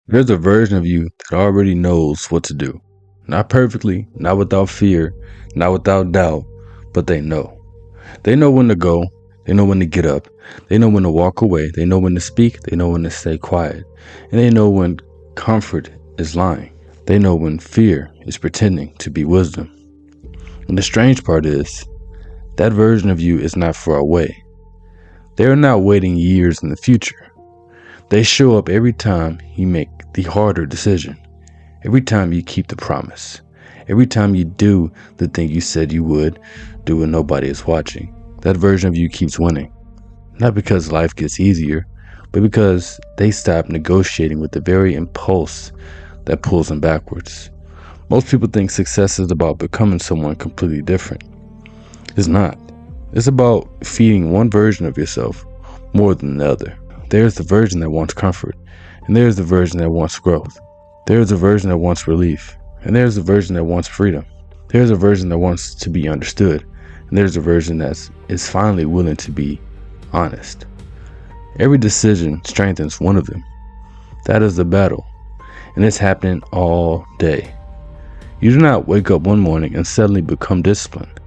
There's a version of you that already knows what to do. Not perfectly, not without fear, not without doubt, but they know. They know when to go, they know when to get up, they know when to walk away, they know when to speak, they know when to stay quiet, and they know when comfort is lying. They know when fear is pretending to be wisdom. And the strange part is, that version of you is not far away. They are not waiting years in the future. They show up every time you make the harder decision, every time you keep the promise, every time you do the thing you said you would do when nobody is watching. That version of you keeps winning, not because life gets easier, but because they stop negotiating with the very impulse that pulls them backwards. Most people think success is about becoming someone completely different. It's not. It's about feeding one version of yourself more than the other. There's the version that wants comfort, and there's the version that wants growth. There's a version that wants relief, and there's a version that wants freedom. There's a version that wants to be understood, and there's a version that is finally willing to be honest. Every decision strengthens one of them. That is the battle, and it's happening all day. You do not wake up one morning and suddenly become disciplined.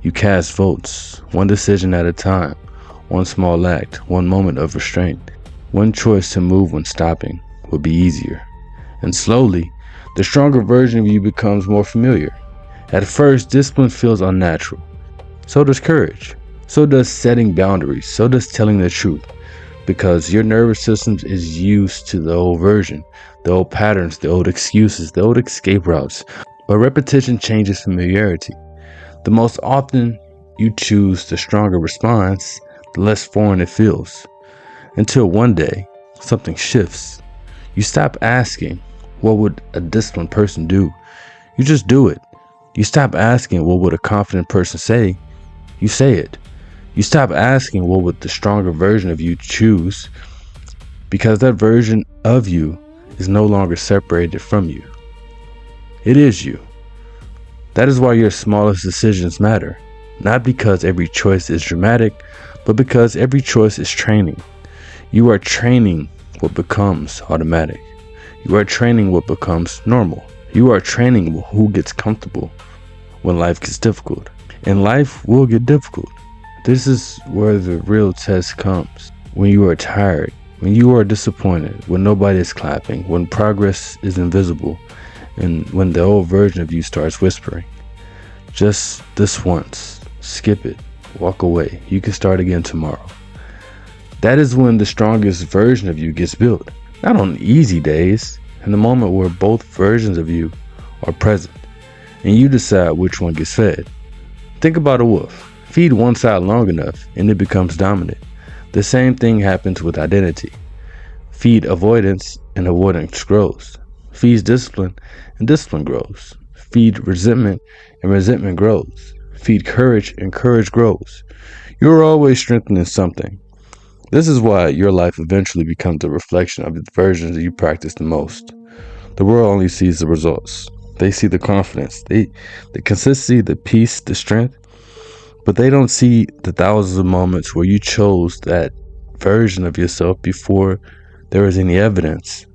You cast votes, one decision at a time, one small act, one moment of restraint. One choice to move when stopping will be easier. And slowly, the stronger version of you becomes more familiar. At first, discipline feels unnatural. So does courage. So does setting boundaries. So does telling the truth. Because your nervous system is used to the old version, the old patterns, the old excuses, the old escape routes. But repetition changes familiarity. The most often you choose the stronger response, the less foreign it feels. Until one day, something shifts. You stop asking, what would a disciplined person do? You just do it. You stop asking, what would a confident person say? You say it. You stop asking, what would the stronger version of you choose? Because that version of you is no longer separated from you. It is you. That is why your smallest decisions matter. Not because every choice is dramatic, but because every choice is training. You are training what becomes automatic. You are training what becomes normal. You are training who gets comfortable when life gets difficult. And life will get difficult. This is where the real test comes. When you are tired, when you are disappointed, when nobody is clapping, when progress is invisible, and when the old version of you starts whispering. Just this once. Skip it. Walk away. You can start again tomorrow. That is when the strongest version of you gets built. Not on easy days, in the moment where both versions of you are present, and you decide which one gets fed. Think about a wolf. Feed one side long enough, and it becomes dominant. The same thing happens with identity. Feed avoidance, and avoidance grows. Feed discipline, and discipline grows. Feed resentment, and resentment grows. Feed courage, and courage grows. You're always strengthening something. This is why your life eventually becomes a reflection of the versions that you practice the most. The world only sees the results. They see the confidence, the consistency, the peace, the strength, but they don't see the thousands of moments where you chose that version of yourself before there was any evidence.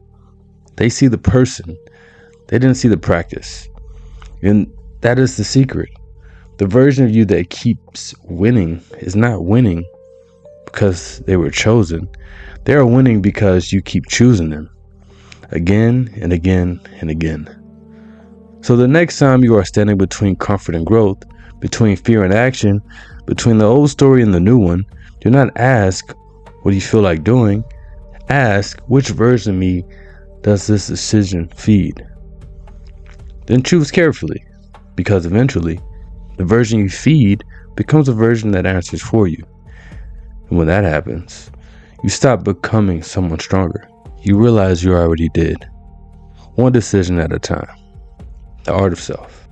They see the person. They didn't see the practice. And that is the secret. The version of you that keeps winning is not winning because they were chosen. They are winning because you keep choosing them again and again and again. So the next time you are standing between comfort and growth, between fear and action, between the old story and the new one, do not ask, what do you feel like doing? Ask, which version of me does this decision feed? Then choose carefully, because eventually, the version you feed becomes a version that answers for you. And when that happens, you stop becoming someone stronger. You realize you already did. One decision at a time. The art of self.